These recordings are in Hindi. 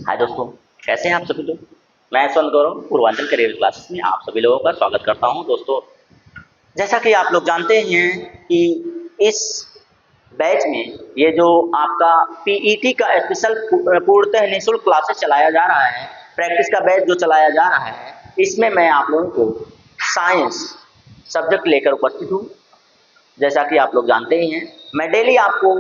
हाय दोस्तों, कैसे हैं आप सभी लोग। मैं यशवंत गौरव पूर्वांचल करियर क्लासेस में आप सभी लोगों का स्वागत करता हूं। दोस्तों, जैसा कि आप लोग जानते हैं कि इस बैच में ये जो आपका पीईटी का स्पेशल पूर्णतः निःशुल्क क्लासेस चलाया जा रहा है, प्रैक्टिस का बैच जो चलाया जा रहा है, इसमें मैं आप लोगों को साइंस सब्जेक्ट लेकर उपस्थित हूँ। जैसा कि आप लोग जानते ही हैं, मैं डेली आपको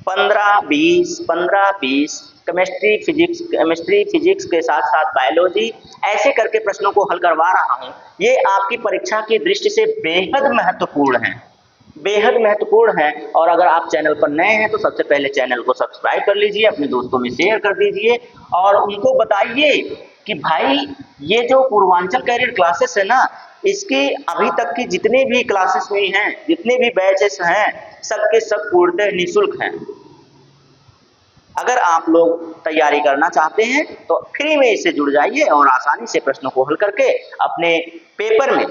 15-20 केमिस्ट्री फिजिक्स के साथ साथ बायोलॉजी ऐसे करके प्रश्नों को हल करवा रहा हूँ। ये आपकी परीक्षा की दृष्टि से बेहद महत्वपूर्ण है। और अगर आप चैनल पर नए हैं तो सबसे पहले चैनल को सब्सक्राइब कर लीजिए, अपने दोस्तों में शेयर कर दीजिए और उनको बताइए कि भाई ये जो पूर्वांचल कैरियर क्लासेस है ना, इसकी अभी तक की जितनी भी क्लासेस हुई हैं, जितने भी बैचेस हैं, सबके सब पूर्णतः निःशुल्क हैं। अगर आप लोग तैयारी करना चाहते हैं तो फ्री में इससे जुड़ जाइए और आसानी से प्रश्नों को हल करके अपने पेपर में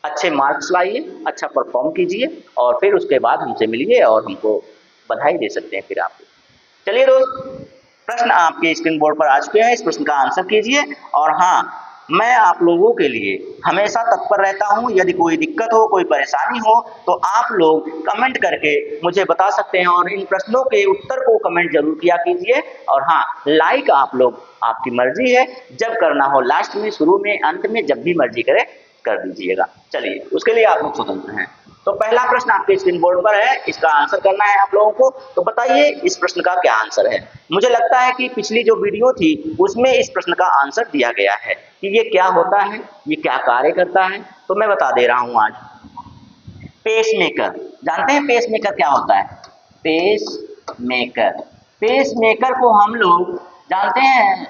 अच्छे मार्क्स लाइए, अच्छा परफॉर्म कीजिए और फिर उसके बाद हमसे मिलिए और हमको बधाई दे सकते हैं फिर आप। चलिए दोस्त, प्रश्न आपके स्क्रीन बोर्ड पर आ चुके हैं, इस प्रश्न का आंसर कीजिए। और हाँ, मैं आप लोगों के लिए हमेशा तत्पर रहता हूं। यदि कोई दिक्कत हो, कोई परेशानी हो तो आप लोग कमेंट करके मुझे बता सकते हैं और इन प्रश्नों के उत्तर को कमेंट जरूर किया कीजिए। और हाँ, लाइक आप लोग आपकी मर्जी है, जब करना हो लास्ट में, शुरू में, अंत में, जब भी मर्जी करे कर दीजिएगा। चलिए, उसके लिए आप लोग स्वतंत्र हैं। तो पहला प्रश्न आपके स्क्रीन बोर्ड पर है, इसका आंसर करना है आप लोगों को। तो बताइए इस प्रश्न का क्या आंसर है। मुझे लगता है कि पिछली जो वीडियो थी उसमें इस प्रश्न का आंसर दिया गया है कि ये क्या होता है, ये क्या कार्य करता है। तो मैं बता दे रहा हूं आज। पेसमेकर, जानते हैं पेसमेकर क्या होता है? पेसमेकर को हम लोग जानते हैं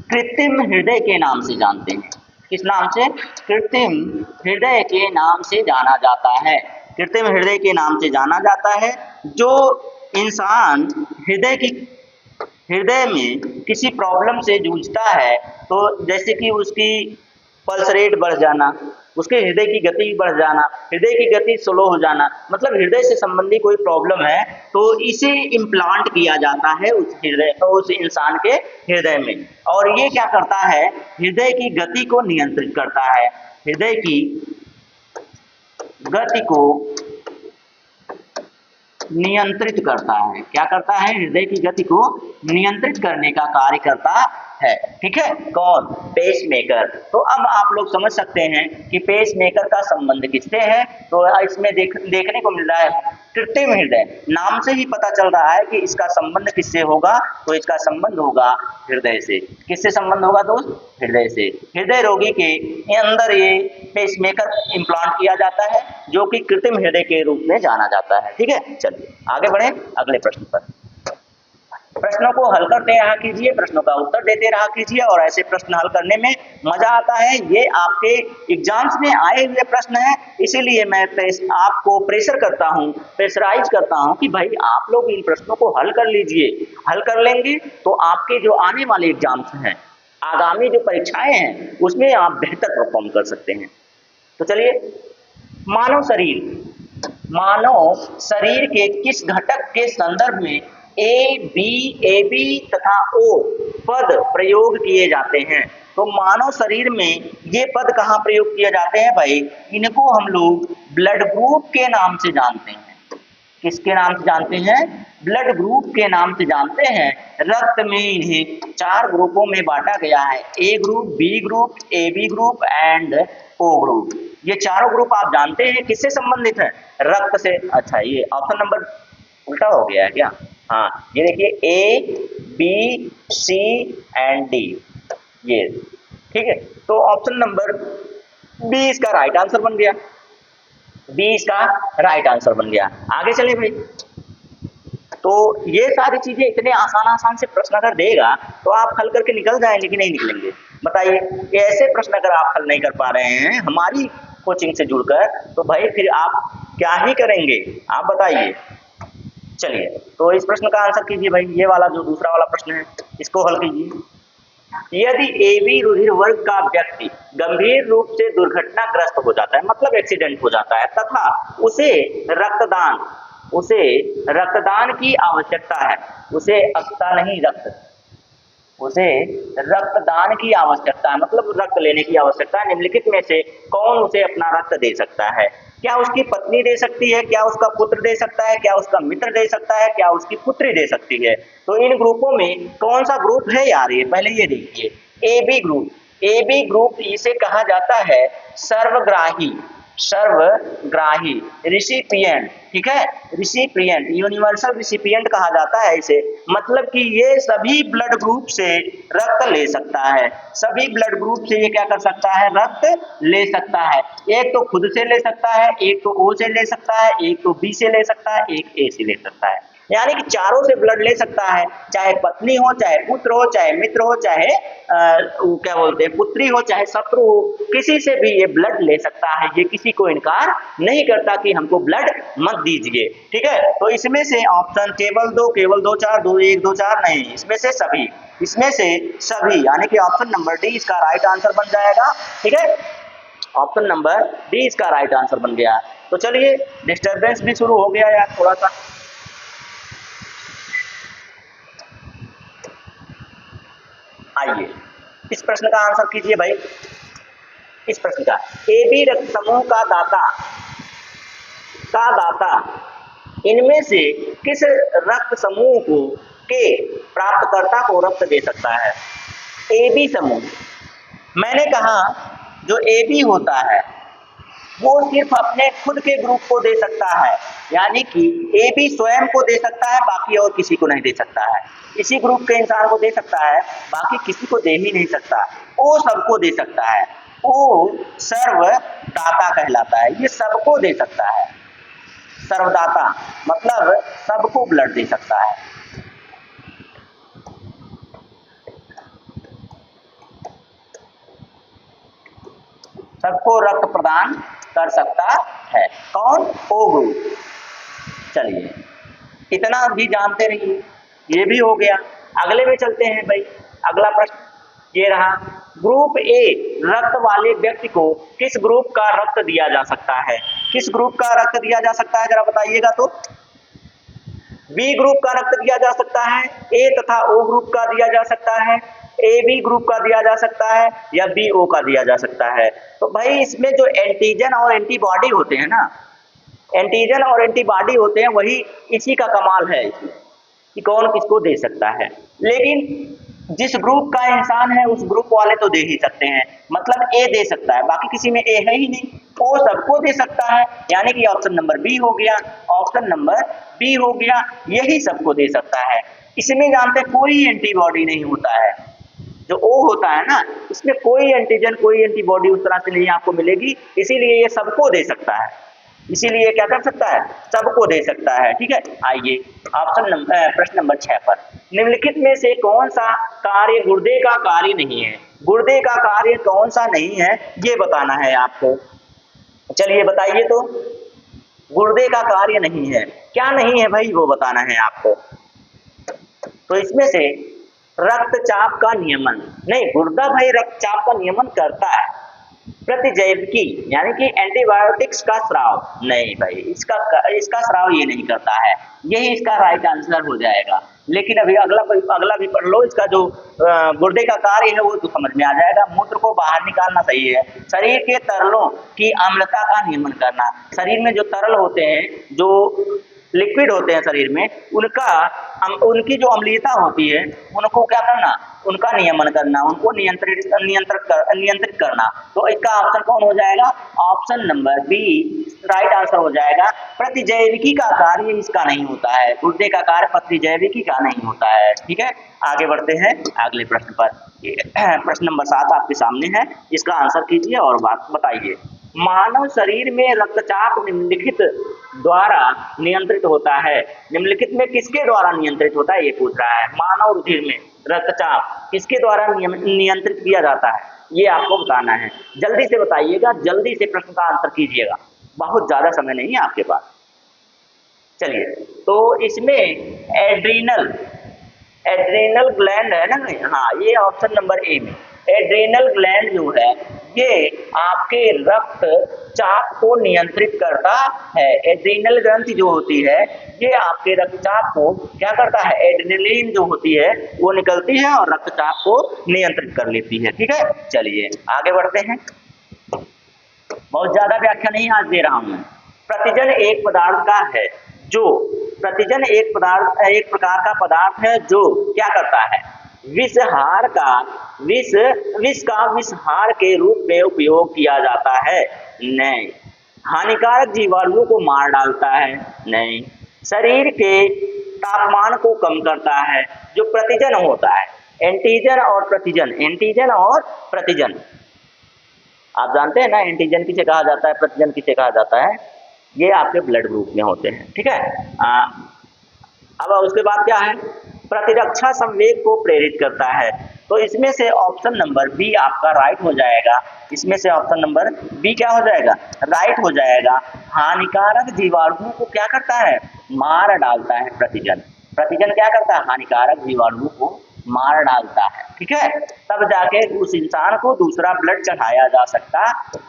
कृत्रिम हृदय के नाम से जानते हैं। किस नाम से? कृत्रिम हृदय के नाम से जाना जाता है। कृत्रिम हृदय के नाम से जाना जाता है। जो इंसान हृदय में किसी प्रॉब्लम से जूझता है, तो जैसे कि उसकी पल्स रेट बढ़ जाना, उसके हृदय की गति बढ़ जाना, हृदय की गति स्लो हो जाना, मतलब हृदय से संबंधी कोई प्रॉब्लम है तो इसे इम्प्लांट किया जाता है उस इंसान के हृदय में। और ये क्या करता है? हृदय की गति को नियंत्रित करता है। हृदय की गति को नियंत्रित करता है। क्या करता है? हृदय की गति को नियंत्रित करने का कार्य करता है। ठीक है, कौन? पेसमेकर। तो अब आप लोग समझ सकते हैं कि पेसमेकर का संबंध किससे है। तो इसमें देखने को मिल रहा है कृत्रिम हृदय, नाम से ही पता चल रहा है कि इसका संबंध किससे होगा। तो इसका संबंध होगा हृदय से। किससे संबंध होगा दोस्त? हृदय से। हृदय रोगी के अंदर ये पेसमेकर इम्प्लांट किया जाता है, जो कि कृत्रिम हृदय के रूप में जाना जाता है। ठीक है, चलिए आगे बढ़े अगले प्रश्न पर। प्रश्नों को हल करते रहा कीजिए, प्रश्नों का उत्तर देते रहा कीजिए और ऐसे प्रश्न हल करने में मजा आता है। ये आपके एग्जाम्स में आए हुए प्रश्न हैं, इसीलिए मैं आपको प्रेशराइज करता हूं कि भाई आप लोग इन प्रश्नों को हल कर लीजिए। हल कर लेंगे तो आपके जो आने वाले एग्जाम्स हैं, आगामी जो परीक्षाएं हैं, उसमें आप बेहतर परफॉर्म कर सकते हैं। तो चलिए, मानव शरीर के किस घटक के संदर्भ में ए बी तथा ओ पद प्रयोग किए जाते हैं? तो मानव शरीर में ये पद कहाँ प्रयोग किए जाते हैं भाई? इनको हम लोग ब्लड ग्रुप के नाम से जानते हैं। किसके नाम से जानते हैं? ब्लड ग्रुप के नाम से जानते हैं। रक्त में इन्हें 4 ग्रुपों में बांटा गया है, A group, B group, A B group and O group. ये चारों ग्रुप आप जानते हैं किससे संबंधित है? रक्त से। अच्छा, ये ऑप्शन नंबर उल्टा हो गया है क्या? हाँ, ये देखिए A B C and D, ये ठीक है। तो ऑप्शन नंबर बी इसका राइट आंसर बन गया। बी इसका राइट आंसर बन गया। आगे चले भाई। तो ये सारी चीजें इतने आसान से प्रश्न अगर देगा तो आप हल करके निकल जाएंगे कि नहीं निकलेंगे? बताइए, ऐसे प्रश्न अगर आप हल नहीं कर पा रहे हैं हमारी कोचिंग से जुड़कर, तो भाई फिर आप क्या ही करेंगे? आप बताइए। चलिए, तो इस प्रश्न का आंसर कीजिए भाई। ये वाला जो दूसरा वाला प्रश्न है, इसको हल कीजिए। यदि एबी रुधिर वर्ग का व्यक्ति गंभीर रूप से दुर्घटनाग्रस्त हो जाता है, मतलब एक्सीडेंट हो जाता है, तथा उसे रक्तदान की आवश्यकता है, उसे अक्ता नहीं रक्त उसे रक्तदान की आवश्यकता है, मतलब रक्त लेने की आवश्यकता है। निम्नलिखित में से कौन उसे अपना रक्त दे सकता है? क्या उसकी पत्नी दे सकती है, क्या उसका पुत्र दे सकता है, क्या उसका मित्र दे सकता है, क्या उसकी पुत्री दे सकती है? तो इन ग्रुपों में कौन सा ग्रुप है यार? ये पहले ये देखिए, A B group. A B group इसे कहा जाता है सर्वग्राही, सर्वग्राही रिसिपिएंट, ठीक है, रिसिपिएंट, यूनिवर्सल रिसिपिएंट कहा जाता है इसे। मतलब कि ये सभी ब्लड ग्रुप से रक्त ले सकता है, सभी ब्लड ग्रुप से ये क्या कर सकता है? रक्त ले सकता है। एक तो खुद से ले सकता है, एक तो ओ से ले सकता है, एक तो बी से ले सकता है, एक ए से ले सकता है। यानी कि चारों से ब्लड ले सकता है, चाहे पत्नी हो, चाहे पुत्र हो, चाहे मित्र हो, चाहे क्या बोलते हैं, पुत्री हो, चाहे शत्रु हो, किसी से भी ये ब्लड ले सकता है। ये किसी को इनकार नहीं करता कि हमको ब्लड मत दीजिए, ठीक है। तो इसमें से ऑप्शन केवल दो चार, 2 1 2 4 नहीं, इसमें से सभी, इसमें से सभी, यानी कि ऑप्शन नंबर डी इसका राइट आंसर बन जाएगा, ठीक है। ऑप्शन नंबर डी इसका राइट आंसर बन गया। तो चलिए, डिस्टर्बेंस भी शुरू हो गया यार थोड़ा सा। आइए इस प्रश्न का आंसर कीजिए भाई। इस प्रश्न का, ए बी रक्त समूह का दाता इनमें से किस रक्त समूह को के प्राप्तकर्ता को रक्त दे सकता है? ए बी समूह, मैंने कहा जो ए बी होता है वो सिर्फ अपने खुद के ग्रुप को दे सकता है, यानी कि ए बी स्वयं को दे सकता है, बाकी और किसी को नहीं दे सकता है। इसी ग्रुप के इंसान को दे सकता है, बाकी किसी को दे ही नहीं सकता। ओ सबको दे सकता है, ओ सर्वदाता कहलाता है, ये सबको दे सकता है। सर्वदाता मतलब सबको ब्लड दे सकता है। सबको रक्त प्रदान कर सकता है। कौन? O group. चलिए, इतना भी जानते रहिए, ये भी हो गया। अगले में चलते हैं भाई। अगला प्रश्न ये रहा, ग्रुप ए रक्त वाले व्यक्ति को किस ग्रुप का रक्त दिया जा सकता है? किस ग्रुप का रक्त दिया जा सकता है, जरा बताइएगा तो। बी ग्रुप का रक्त दिया जा सकता है, ए तथा ओ ग्रुप का दिया जा सकता है, ए बी ग्रुप का दिया जा सकता है, या बी ओ का दिया जा सकता है। तो भाई इसमें जो एंटीजन और एंटीबॉडी होते हैं ना, एंटीजन और एंटीबॉडी होते हैं, वही इसी का कमाल है इसमें कि कौन किसको दे सकता है। लेकिन जिस ग्रुप का इंसान है उस ग्रुप वाले तो दे ही सकते हैं, मतलब ए दे सकता है, बाकी किसी में ए है ही नहीं। ओ सबको दे सकता है, यानी कि ऑप्शन नंबर बी हो गया, ऑप्शन नंबर बी हो गया, यही सबको दे सकता है। इसमें जानते कोई एंटीबॉडी नहीं होता है, जो ओ होता है ना, इसमें कोई एंटीजन कोई एंटीबॉडी उस तरह से नहीं आपको मिलेगी, इसीलिए ये सबको दे सकता है, इसीलिए क्या कर सकता है? सबको दे सकता है, ठीक है। आइए ऑप्शन प्रश्न नंबर 6 पर, निम्नलिखित में से कौन सा कार्य गुर्दे का कार्य नहीं है? गुर्दे का कार्य कौन सा नहीं है ये बताना है आपको। चलिए बताइए तो, गुर्दे का कार्य नहीं है, क्या नहीं है भाई, वो बताना है आपको। तो इसमें से रक्तचाप का नियमन नहीं, गुर्दा भाई रक्तचाप का नियमन करता है। प्रतिजैविकी यानी कि एंटीबायोटिक्स का स्राव नहीं भाई, इसका स्राव ये नहीं करता है, यही इसका राइट आंसर हो जाएगा। लेकिन अभी अगला भी पढ़ लो, इसका जो गुर्दे का कार्य है वो तो समझ में आ जाएगा। मूत्र को बाहर निकालना सही है, शरीर के तरलों की अम्लता का नियमन करना, शरीर में जो तरल होते हैं, जो लिक्विड होते हैं शरीर में, उनकी जो अम्लीयता होती है उनको क्या करना? उनका नियमन करना, उनको नियंत्रित करना। तो इसका ऑप्शन कौन हो जाएगा? Option number B right answer हो जाएगा। प्रतिजैविकी का कार्य इसका नहीं होता है, गुर्दे का कार्य प्रतिजैविकी का नहीं होता है, ठीक है। आगे बढ़ते हैं अगले प्रश्न पर। प्रश्न नंबर 7 आपके सामने है, इसका आंसर कीजिए और बात बताइए। मानव शरीर में रक्तचाप निम्नलिखित द्वारा नियंत्रित होता है। निम्नलिखित में किसके द्वारा नियंत्रित होता है ये पूछ रहा है। मानव रुधिर में रक्तचाप किसके द्वारा नियंत्रित किया जाता है, ये आपको बताना है। जल्दी से बताइएगा, जल्दी से प्रश्न का आंसर कीजिएगा, बहुत ज्यादा समय नहीं है आपके पास। चलिए, तो इसमें एड्रीनल ग्लैंड है ना, हाँ, ये ऑप्शन नंबर ए में एड्रीनल ग्लैंड जो है ये आपके रक्त चाप को नियंत्रित करता है। एड्रीनल ग्रंथि जो होती है ये आपके रक्तचाप को क्या करता है, एड्रेनलिन जो होती है वो निकलती है और रक्तचाप को नियंत्रित कर लेती है। ठीक है, चलिए आगे बढ़ते हैं। बहुत ज्यादा व्याख्या नहीं आज दे रहा हूं मैं। प्रतिजन एक पदार्थ का है जो, प्रतिजन एक प्रकार का पदार्थ है जो क्या करता है, विषहार का विषहार के रूप में उपयोग किया जाता है, नहीं। हानिकारक जीवाणुओं को मार डालता है, नहीं। शरीर के तापमान को कम करता है, जो प्रतिजन होता है। एंटीजन और प्रतिजन, एंटीजन और प्रतिजन आप जानते हैं ना, एंटीजन किसे कहा जाता है, प्रतिजन किसे कहा जाता है, ये आपके ब्लड ग्रुप में होते हैं। ठीक है, अब उसके बाद क्या है, प्रतिरक्षा संवेग को प्रेरित करता है। तो इसमें से ऑप्शन नंबर बी आपका राइट हो जाएगा। इसमें से ऑप्शन नंबर बी क्या हो जाएगा, राइट हो जाएगा। हानिकारक जीवाणुओं को क्या करता है, मार डालता है प्रतिजन। प्रतिजन क्या करता है, हानिकारक जीवाणुओं को मार डालता है। ठीक है, तब जाके उस इंसान को दूसरा ब्लड चढ़ाया जा सकता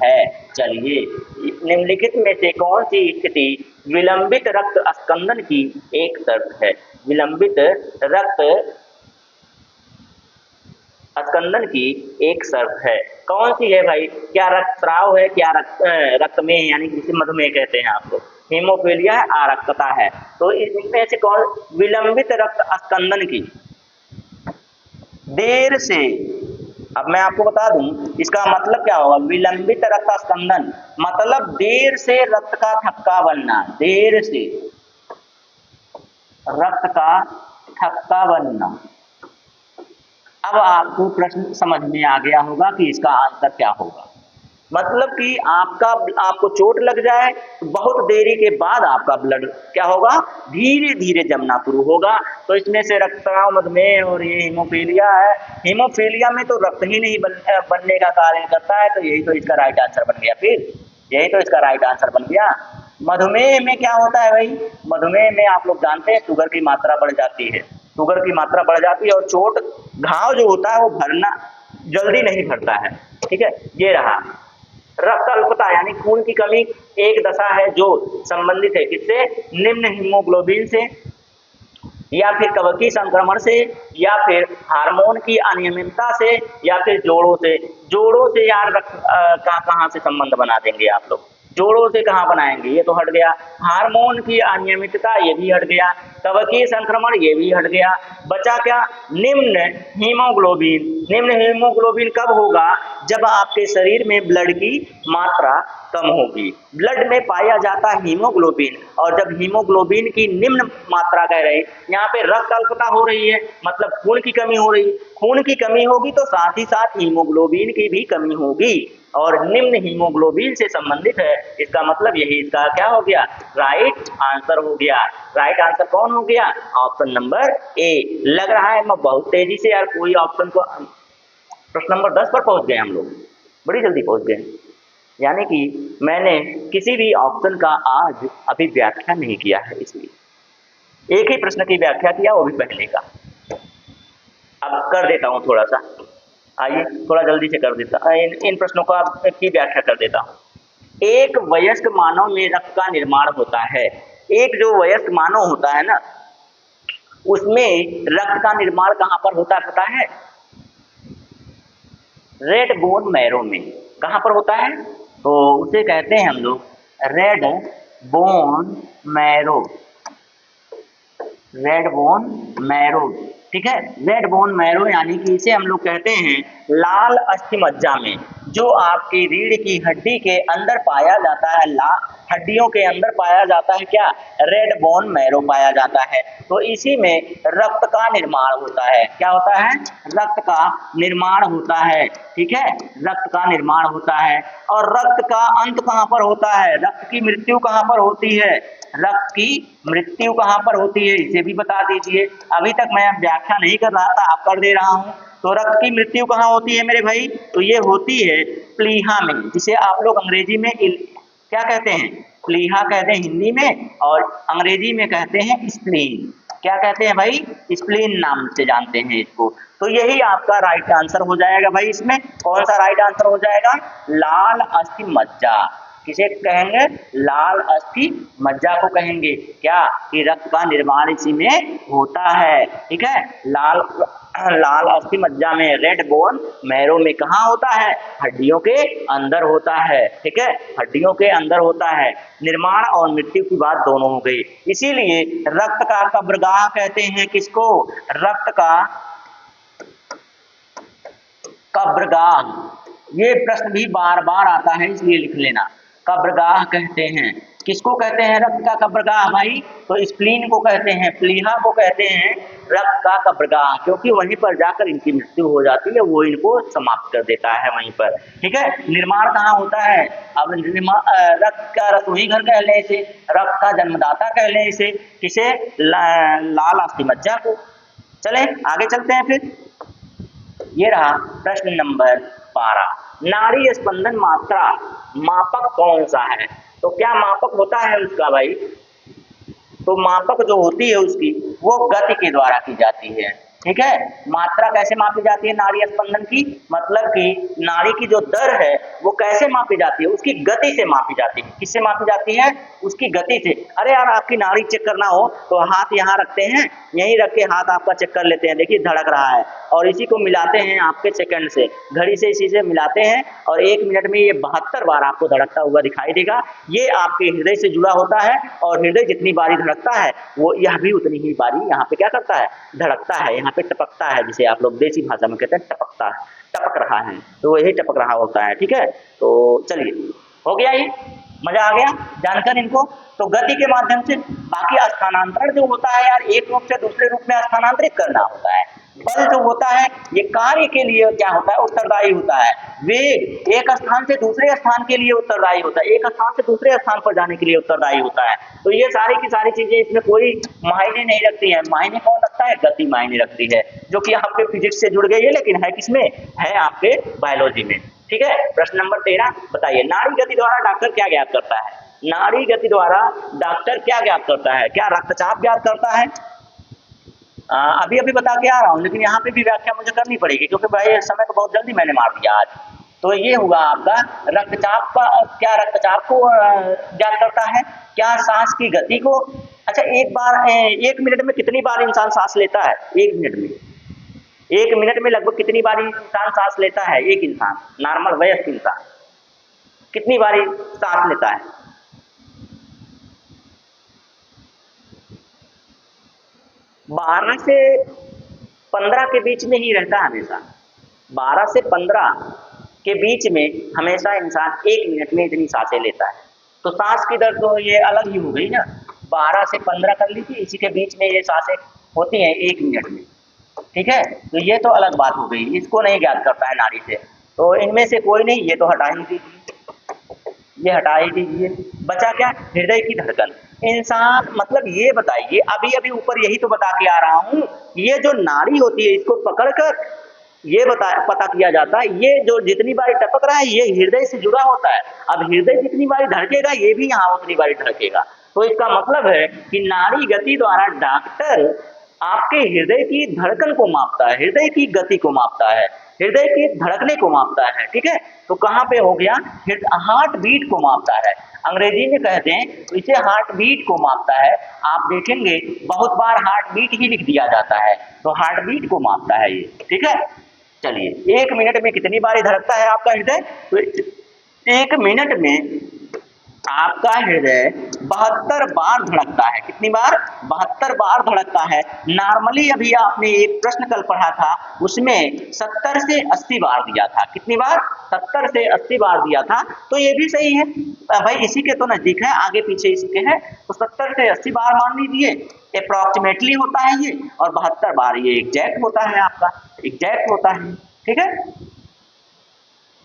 है। चलिए, निम्नलिखित में से कौन सी स्थिति विलंबित रक्त स्कंदन की एक शर्त है। विलंबित रक्त स्कंदन की एक शर्त है, कौन सी है भाई, क्या रक्तस्राव है, क्या रक्त में यानी जिसे मधुमेह कहते हैं आप लोग, हीमोफीलिया है, आरक्तता है। तो इसमें से कौन, विलंबित रक्त स्कंदन की देर से, अब मैं आपको बता दूं इसका मतलब क्या होगा, विलंबित रक्त स्कंदन मतलब देर से रक्त का थक्का बनना, देर से रक्त का थक्का बनना। अब आपको प्रश्न समझ में आ गया होगा कि इसका आंसर क्या होगा। मतलब कि आपको चोट लग जाए तो बहुत देरी के बाद आपका ब्लड क्या होगा, धीरे धीरे जमना शुरू होगा। तो इसमें से रक्तस्राव, मधुमेह और ये हीमोफीलिया है। हीमोफीलिया में तो रक्त ही नहीं बनने का कार्य करता है, तो यही तो इसका राइट आंसर बन गया। फिर यही तो इसका राइट आंसर बन गया। मधुमेह में क्या होता है भाई, मधुमेह में आप लोग जानते हैं शुगर की मात्रा बढ़ जाती है, शुगर की मात्रा बढ़ जाती है और चोट, घाव जो होता है वो भरना जल्दी नहीं भरता है। ठीक है, ये रहा। रक्त अल्पता यानी खून की कमी एक दशा है जो संबंधित है किससे, निम्न हीमोग्लोबिन से, या फिर कवकीय संक्रमण से, या फिर हार्मोन की अनियमितता से, या फिर जोड़ों से। जोड़ों से यार कहाँ से संबंध बना देंगे आप लोग, जोड़ों से कहाँ बनाएंगे, ये तो हट गया। हार्मोन की अनियमितता ये भी हट गया, कवकीय संक्रमण ये भी हट गया। बचा क्या, निम्न हीमोग्लोबिन। निम्न हीमोग्लोबिन कब होगा, जब आपके शरीर में ब्लड की मात्रा कम होगी। ब्लड में पाया जाता है हीमोग्लोबिन, और जब हीमोग्लोबिन की निम्न मात्रा कह रहे, यहाँ पे रक्त अल्पता हो रही है मतलब खून की कमी हो रही। खून की कमी होगी तो साथ ही साथ हीमोग्लोबिन की भी कमी होगी, और निम्न हीमोग्लोबिन से संबंधित है। इसका मतलब यही इसका क्या हो गया, राइट आंसर हो गया। राइट आंसर कौन हो गया, ऑप्शन नंबर ए। लग रहा है मैं बहुत तेजी से यार कोई ऑप्शन को, प्रश्न नंबर 10 पर पहुंच गए हम लोग, बड़ी जल्दी पहुंच गए। यानी कि मैंने किसी भी ऑप्शन का आज अभी व्याख्या नहीं किया है, इसलिए एक ही प्रश्न की व्याख्या किया, वो भी पहले का। अब कर देता हूं थोड़ा सा, आइए थोड़ा जल्दी से कर देता, इन प्रश्नों का की व्याख्या कर देता हूं। एक वयस्क मानव में रक्त का निर्माण होता है। एक जो वयस्क मानव होता है ना, उसमें रक्त का निर्माण कहां पर होता है पता है, रेड बोन मैरो में। कहां पर होता है, तो उसे कहते हैं हम लोग red bone marrow, red bone marrow. ठीक है, रेड बोन मैरो यानी कि इसे हम लोग कहते हैं लाल अस्थिमज्जा में, जो आपकी रीढ़ की हड्डी के अंदर पाया जाता है। हड्डियों के अंदर पाया जाता है क्या, रेड बोन मैरो पाया जाता है। तो इसी में रक्त का निर्माण होता है। क्या होता है, रक्त का निर्माण होता है। ठीक है, रक्त का निर्माण होता है। और रक्त का अंत कहां पर होता है, रक्त की मृत्यु कहां पर होती है, रक्त की मृत्यु कहां पर होती है, इसे भी बता दीजिए। अभी तक मैं व्याख्या नहीं कर रहा था, आप कर दे रहा हूं। तो रक्त की मृत्यु कहां होती है मेरे भाई, तो ये होती है प्लीहा में, जिसे आप लोग अंग्रेजी में क्या कहते हैं, प्लीहा कहते हैं हिंदी में, और अंग्रेजी में कहते हैं स्प्लीन। क्या कहते हैं भाई? स्प्लीन नाम से जानते हैं इसको। तो यही आपका राइट आंसर हो जाएगा भाई। इसमें कौन सा राइट आंसर हो जाएगा? लाल अस्थि मज्जा। किसे कहेंगे? लाल अस्थि मज्जा को कहेंगे। क्या? कि रक्त का निर्माण इसी में होता है। ठीक है, लाल लाल अस्थि मज्जा में, रेड बोन मैरो में कहाँ होता है? हड्डियों के अंदर होता है। ठीक है, हड्डियों के अंदर होता है। निर्माण और मृत्यु की बात दोनों हो गई। इसीलिए रक्त का कब्रगाह कहते हैं किसको? रक्त का कब्रगाह। ये प्रश्न भी बार बार आता है, इसलिए लिख लेना। कब्रगाह कहते हैं किसको? कहते हैं रक्त का कब्रगाह भाई। तो स्प्लीन को कहते हैं, प्लीहा को कहते हैं रक्त का कब्रगाह, क्योंकि वहीं पर जाकर इनकी मृत्यु हो जाती है, वो इनको समाप्त कर देता है वहीं पर। ठीक है, निर्माण कहाँ होता है? अब रक्त का रसोई घर कह लें इसे, रक्त का जन्मदाता कह लें इसे, किसे? लाल अस्थि मज्जा को। चले आगे चलते हैं फिर। ये रहा प्रश्न नंबर 12। नाड़ी स्पंदन मात्रा मापक कौन सा है? तो क्या मापक होता है उसका भाई? तो मापक जो होती है उसकी, वो गति के द्वारा की जाती है। ठीक है, मात्रा कैसे मापी जाती है नाड़ी स्पंदन की? मतलब कि नाड़ी की जो दर है वो कैसे मापी जाती है? उसकी गति से मापी जाती है। किससे मापी जाती है? उसकी गति से। अरे यार, आपकी नाड़ी चेक करना हो तो हाथ यहाँ रखते हैं, यहीं रख के हाथ आपका चेक कर लेते हैं, देखिए धड़क रहा है, और इसी को मिलाते हैं आपके सेकंड से, घड़ी से इसी से मिलाते हैं, और 1 मिनट में ये 72 बार आपको धड़कता हुआ दिखाई देगा। ये आपके हृदय से जुड़ा होता है, और हृदय जितनी बारी धड़कता है वो यह भी उतनी ही बारी यहाँ पे क्या करता है? धड़कता है। यहाँ पे टपकता है, जिसे आप लोग देसी भाषा में कहते हैं टपकता है, टपक रहा है, तो वही टपक रहा होता है। ठीक है, तो चलिए, हो गया ये, मजा आ गया जानकर इनको। तो गति के माध्यम से, बाकी स्थानांतरण जो होता है यार, एक रूप से दूसरे रूप में स्थानांतरित करना होता है। बल जो होता है ये कार्य के लिए क्या होता है? उत्तरदायी होता है। वेग एक स्थान से दूसरे स्थान के लिए उत्तरदायी होता है, एक स्थान से दूसरे स्थान पर जाने के लिए उत्तरदायी होता है। तो ये सारी की सारी चीजें इसमें कोई मायने नहीं रखती है। मायने कौन रखता है? गति मायने रखती है, जो कि आपके फिजिक्स से जुड़ गई है, लेकिन है किसमें? है आपके बायोलॉजी में। ठीक है, प्रश्न नंबर 13 बताइए, नाड़ी गति द्वारा डॉक्टर क्या ज्ञात करता है? नाड़ी गति द्वारा डॉक्टर क्या ज्ञात करता है? क्या रक्तचाप ज्ञात करता है? अभी अभी बता के आ रहा हूँ, लेकिन यहाँ पे भी व्याख्या मुझे करनी पड़ेगी, क्योंकि भाई समय को बहुत जल्दी मैंने मार दिया आज। तो ये हुआ आपका रक्तचाप का। क्या रक्तचाप को ज्ञात करता है? क्या सांस की गति को? अच्छा, एक बार 1 मिनट में कितनी बार इंसान सांस लेता है? 1 मिनट में, 1 मिनट में लगभग कितनी बार इंसान सांस लेता है? एक इंसान, नॉर्मल वयस्क इंसान कितनी बारी सांस लेता है? 12 से 15 के बीच में ही रहता है हमेशा। 12 से 15 के बीच में हमेशा इंसान 1 मिनट में इतनी सांसें लेता है। तो सांस की दर तो ये अलग ही हो गई ना, 12 से 15 कर लीजिए, इसी के बीच में ये सांसें होती हैं 1 मिनट में। ठीक है, तो ये तो अलग बात हो गई, इसको नहीं ज्ञात करता है नाड़ी से। तो इनमें से कोई नहीं, ये तो हटा ही दीजिए, ये हटा ही दीजिए। बचा क्या? हृदय की धड़कन। इंसान मतलब ये बताइए, अभी अभी ऊपर यही तो बता के आ रहा हूं, ये जो नाड़ी होती है इसको पकड़कर ये पता किया जाता है, ये जो जितनी बारी टपक रहा है ये हृदय से जुड़ा होता है। अब हृदय जितनी बारी धड़केगा ये भी यहाँ उतनी बारी धड़केगा। तो इसका मतलब है कि नाड़ी गति द्वारा डॉक्टर आपके हृदय की धड़कन को मापता है, हृदय की गति को मापता है, हृदय के धड़कने को मापता है। ठीक है, तो कहाँ पे हो गया? हार्ट बीट को मापता है, अंग्रेजी में कहते हैं तो इसे हार्ट बीट को मापता है। आप देखेंगे बहुत बार हार्ट बीट ही लिख दिया जाता है, तो हार्ट बीट को मापता है ये। ठीक है, चलिए, 1 मिनट में कितनी बारी धड़कता है आपका हृदय? तो 1 मिनट में आपका हृदय 72 बार धड़कता है। कितनी बार? 72 बार धड़कता है। नॉर्मली अभी आपने एक प्रश्न कल पढ़ा था, उसमें 70 से 80 बार दिया था। कितनी बार? 70 से 80 बार दिया था। तो ये भी सही है भाई, इसी के तो नजदीक है, आगे पीछे इसके है, तो 70 से 80 बार मान लीजिए, अप्रोक्सीमेटली होता है ये, और 72 बार ये एग्जैक्ट होता है, आपका एग्जैक्ट होता है। ठीक है,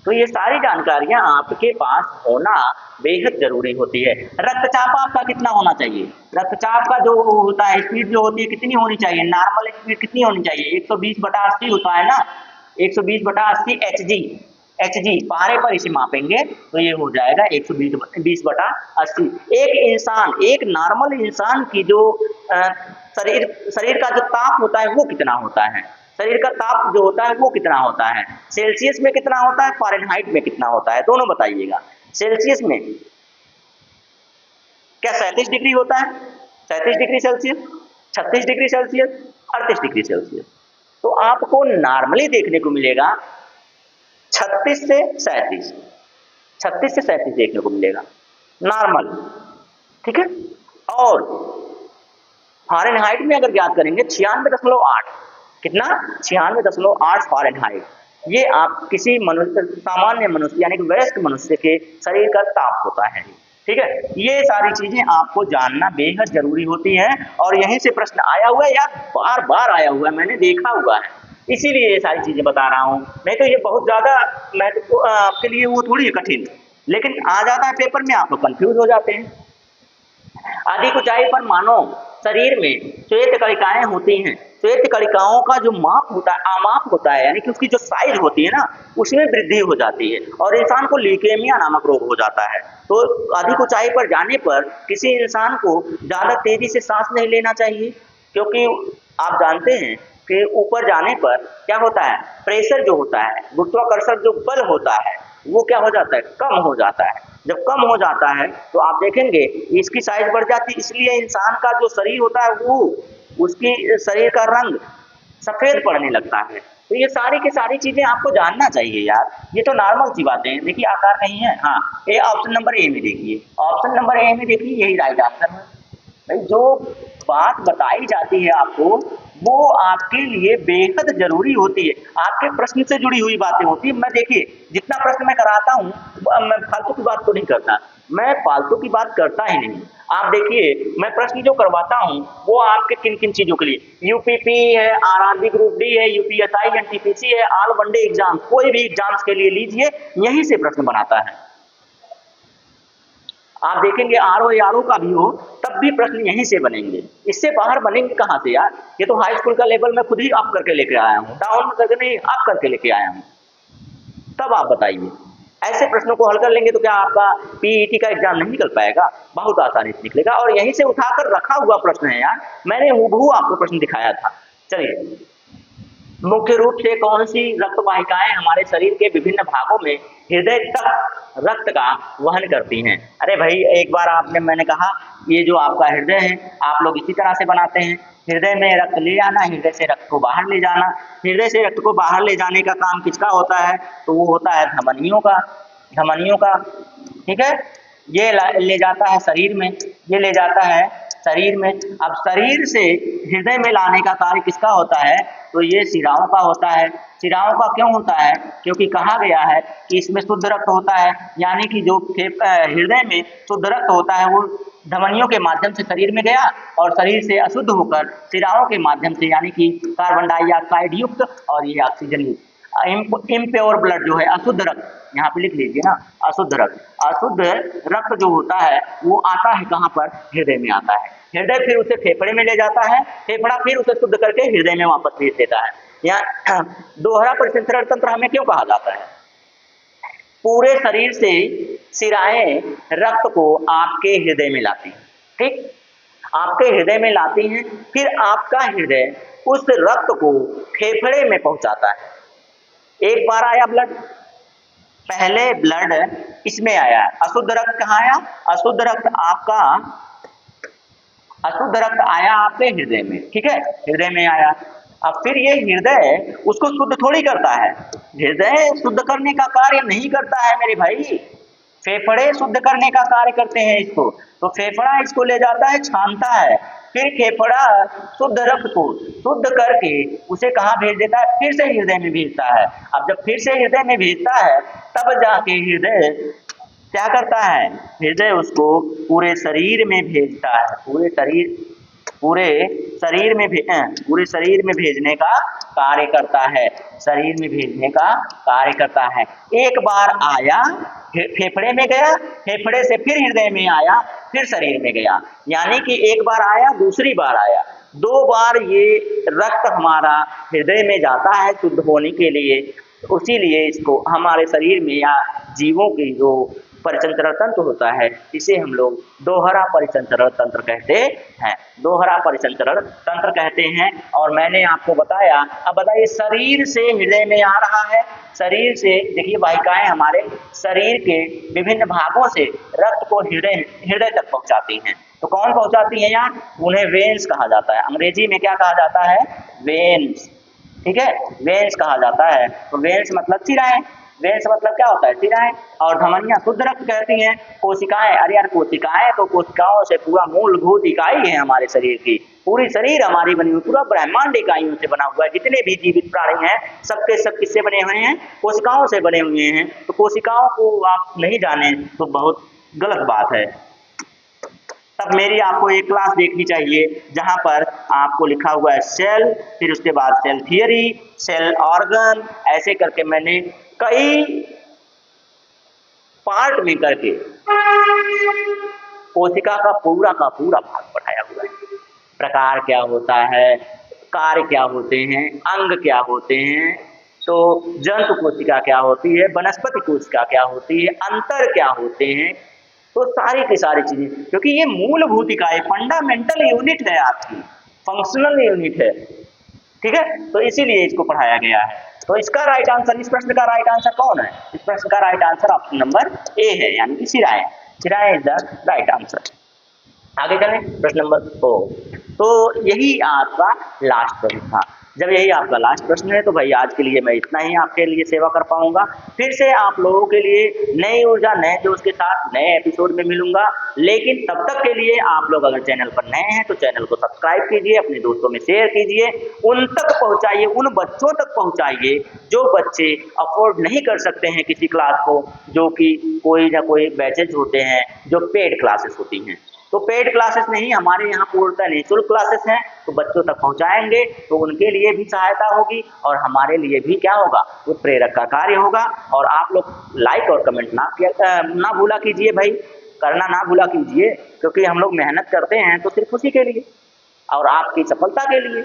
तो ये सारी जानकारियां आपके पास होना बेहद जरूरी होती है। रक्तचाप आपका कितना होना चाहिए? रक्तचाप का जो होता है स्पीड जो होती है कितनी होनी चाहिए? नॉर्मल स्पीड कितनी होनी चाहिए? 120/80 होता है ना, 120/80 Hg। Hg पारे पर इसे मापेंगे तो ये हो जाएगा 120/80। एक इंसान, एक नॉर्मल इंसान की जो शरीर का जो ताप होता है वो कितना होता है, शरीर का ताप जो होता है वो कितना होता है, सेल्सियस में कितना होता है, फ़ारेनहाइट में कितना होता है, दोनों बताइएगा। सेल्सियस में क्या 37 डिग्री होता है, 37 degree Celsius, 36 degree Celsius, 38 degree Celsius. तो आपको नॉर्मली देखने को मिलेगा 36 से 37, 36 से 37 देखने को मिलेगा नॉर्मल, ठीक है। और फ़ारेनहाइट में अगर ज्ञात करेंगे 96.8, कितना 96.8 फ़ारेनहाइट। ये आप किसी मनुष्य, सामान्य मनुष्य यानी कि वयस्क मनुष्य के शरीर का ताप होता है, ठीक है। ये सारी चीजें आपको जानना बेहद जरूरी होती हैं और यहीं से प्रश्न आया हुआ है या बार बार आया हुआ है, मैंने देखा हुआ है, इसीलिए ये सारी चीजें बता रहा हूँ। नहीं तो ये बहुत ज्यादा महत्व आपके लिए वो थोड़ी है कठिन, लेकिन आ जाता है पेपर में, आप लोग कंफ्यूज हो जाते हैं। अधिक ऊंचाई पर मानो शरीर में श्वेत कणिकाएं होती हैं, श्वेत कणिकाओं का जो माप होता है, आमाप होता है, यानी कि उसकी जो साइज होती है ना, उसमें वृद्धि हो जाती है और इंसान को ल्यूकेमिया नामक रोग हो जाता है। तो अधिक ऊंचाई पर जाने पर किसी इंसान को ज्यादा तेजी से सांस नहीं लेना चाहिए, क्योंकि आप जानते हैं कि ऊपर जाने पर क्या होता है, प्रेशर जो होता है, गुरुत्वाकर्षण जो बल होता है वो क्या हो जाता है, कम हो जाता है। जब कम हो जाता है तो आप देखेंगे इसकी साइज बढ़ जाती है, इसलिए इंसान का जो शरीर होता है वो, उसकी शरीर का रंग सफेद पड़ने लगता है। तो ये सारी की सारी चीजें आपको जानना चाहिए यार, ये तो नॉर्मल सी बातें हैं। देखिए आकार नहीं है, हाँ ये ऑप्शन नंबर ए में देखिए, ऑप्शन नंबर ए में देखिए यही राइट आंसर है। भाई जो बात बताई जाती है आपको वो आपके लिए बेहद जरूरी होती है, आपके प्रश्न से जुड़ी हुई बातें होती है। मैं देखिए जितना प्रश्न मैं कराता हूँ मैं फालतू की बात तो नहीं करता, मैं फालतू की बात करता ही नहीं। आप देखिए मैं प्रश्न जो करवाता हूँ वो आपके किन किन चीजों के लिए, यूपीपी है, आरआरबी ग्रुप डी है, यूपीएसआई एनटीपीसी है, ऑल वनडे एग्जाम, कोई भी एग्जाम्स के लिए लीजिए, यहीं से प्रश्न बनाता है। आप देखेंगे आरओ आरओ का भी हो तब भी प्रश्न यहीं से बनेंगे, इससे बाहर बनेंगे कहां से यार। ये तो हाई स्कूल का लेवल मैं खुद ही अप करके लेके आया हूँ, डाउन करके नहीं, अप करके लेके आया हूँ। तब आप बताइए ऐसे प्रश्नों को हल कर लेंगे तो क्या आपका पीईटी का एग्जाम नहीं निकल पाएगा, बहुत आसानी से निकलेगा। और यहीं से उठाकर रखा हुआ प्रश्न है यार, मैंने हूबहू आपको प्रश्न दिखाया था। चलिए, मुख्य रूप से कौन सी रक्त वाहिकाएं हमारे शरीर के विभिन्न भागों में हृदय तक रक्त का वहन करती हैं। अरे भाई एक बार आपने, मैंने कहा ये जो आपका हृदय है आप लोग इसी तरह से बनाते हैं, हृदय में रक्त ले आना, हृदय से रक्त को बाहर ले जाना। हृदय से रक्त को बाहर ले जाने का काम किसका होता है, तो वो होता है धमनियों का, धमनियों का, ठीक है। ये ले जाता है शरीर में, ये ले जाता है शरीर में। अब शरीर से हृदय में लाने का कार्य किसका होता है, तो ये शिराओं का होता है। शिराओं का क्यों होता है, क्योंकि कहा गया है कि इसमें शुद्ध रक्त होता है, यानी कि जो हृदय में शुद्ध रक्त होता है वो धमनियों के माध्यम से शरीर में गया और शरीर से अशुद्ध होकर शिराओं के माध्यम से, यानी कि कार्बन डाइऑक्साइड युक्त और ये ऑक्सीजन युक्त इम्प्योर ब्लड जो है, अशुद्ध रक्त, यहाँ पे लिख लीजिए ना, अशुद्ध रक्त, अशुद्ध रक्त जो होता है वो आता है कहाँ पर, हृदय में आता है। हृदय फिर उसे फेफड़े में ले जाता है, फेफड़ा फिर उसे शुद्ध करके हृदय में वापस भेज देता है। यहाँ दोहरा परिसंचरण तंत्र हमें क्यों कहा जाता है, पूरे शरीर से शिराएं रक्त को आपके हृदय में लाती हैं, ठीक, आपके हृदय में लाती हैं, फिर आपका हृदय उस रक्त को फेफड़े में पहुंचाता है। एक बार आया ब्लड, पहले ब्लड इसमें आया, अशुद्ध रक्त कहाँ आया, अशुद्ध रक्त आपका, अशुद्ध रक्त आया आपके हृदय में, ठीक है, हृदय में आया। अब फिर ये हृदय उसको शुद्ध थोड़ी करता है, हृदय शुद्ध करने का कार्य नहीं करता है मेरे भाई, फेफड़े शुद्ध करने का कार्य करते हैं इसको। तो फेफड़ा इसको ले जाता है, छानता है, फिर फेफड़ा शुद्ध रक्त को शुद्ध करके उसे कहाँ भेज देता है, फिर से हृदय में भेजता है। अब जब फिर से हृदय में भेजता है तब जाके हृदय क्या करता है, हृदय उसको पूरे शरीर में भेजता है, पूरे शरीर में भेजने का कार्य करता है, शरीर में भेजने का कार्य करता है। एक बार आया फेफड़े में गया, फेफड़े से फिर हृदय में आया, फिर शरीर में गया, यानी कि एक बार आया दूसरी बार आया, दो बार ये रक्त हमारा हृदय में जाता है शुद्ध होने के लिए। तो इसीलिए इसको हमारे शरीर में या जीवों की जो परिचंचरण तंत्र होता है इसे हम लोग दोहरा परिचंचरण तंत्र कहते हैं, दोहरा परिचंचरण तंत्र कहते हैं। और मैंने आपको बताया, अब बताइए शरीर से हृदय में आ रहा है, शरीर से देखिए वाहिकाएं हमारे शरीर के विभिन्न भागों से रक्त को हृदय तक पहुंचाती हैं। तो कौन पहुंचाती है यार, उन्हें वेन्स कहा जाता है, अंग्रेजी में क्या कहा जाता है, वेन्स, ठीक है, वेन्स कहा जाता है। तो वेन्स मतलब सिराएं, वेन्स मतलब क्या होता है, सिराएं। और धमनियां शुद्ध रक्त कहती हैं। कोशिकाएं, अरे यार कोशिकाएं तो कोशिकाओं से पूरा मूलभूत इकाई है हमारे शरीर की, पूरी शरीर हमारी बनी हुई, पूरा ब्रह्मांड इकाइयों से बना हुआ है। जितने भी जीवित प्राणी हैं सबके सब किससे बने हुए हैं, कोशिकाओं से बने हुए हैं। तो कोशिकाओं को आप नहीं जाने तो बहुत गलत बात है। तब मेरी आपको एक क्लास देखनी चाहिए जहां पर आपको लिखा हुआ है सेल, फिर उसके बाद सेल थियरी, सेल ऑर्गन, ऐसे करके मैंने कई पार्ट में करके कोशिका का पूरा भाग पढ़ाया हुआ है। प्रकार क्या होता है, कार्य क्या होते हैं, अंग क्या होते हैं, तो जंतु कोशिका क्या होती है, वनस्पति कोशिका क्या होती है, अंतर क्या होते हैं, तो सारी की सारी चीजें, क्योंकि ये मूलभूत इकाई फंडामेंटल यूनिट है आपकी, फंक्शनल यूनिट है, ठीक है। तो इसीलिए इसको पढ़ाया गया है। तो इसका राइट आंसर, इस प्रश्न का राइट आंसर कौन है, इस प्रश्न का right answer option number A है, यानी कि सिराएं, सिराएं इज द राइट आंसर। आगे चलें, प्रश्न नंबर 2। तो यही आपका लास्ट प्रश्न था। जब यही आपका लास्ट प्रश्न है तो भाई आज के लिए मैं इतना ही आपके लिए सेवा कर पाऊंगा। फिर से आप लोगों के लिए नई ऊर्जा, नए जोश के साथ नए एपिसोड में मिलूंगा। लेकिन तब तक के लिए आप लोग अगर चैनल पर नए हैं तो चैनल को सब्सक्राइब कीजिए, अपने दोस्तों में शेयर कीजिए, उन तक पहुंचाइए, उन बच्चों तक पहुंचाइए जो बच्चे अफोर्ड नहीं कर सकते हैं किसी क्लास को, जो कि कोई ना कोई बैचेज होते हैं जो पेड क्लासेस होती हैं। तो पेड क्लासेस नहीं, हमारे यहाँ पूर्णतः निःशुल्क क्लासेस हैं, तो बच्चों तक पहुँचाएंगे तो उनके लिए भी सहायता होगी और हमारे लिए भी क्या होगा, वो प्रेरक का कार्य होगा। और आप लोग लाइक और कमेंट ना भूला कीजिए भाई, करना ना भूला कीजिए, क्योंकि हम लोग मेहनत करते हैं तो सिर्फ उसी के लिए और आपकी सफलता के लिए।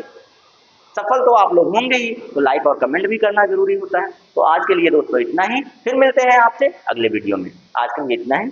सफल तो आप लोग होंगे ही, तो लाइक और कमेंट भी करना जरूरी होता है। तो आज के लिए दोस्तों इतना ही, फिर मिलते हैं आपसे अगले वीडियो में। आज के लिए इतना ही।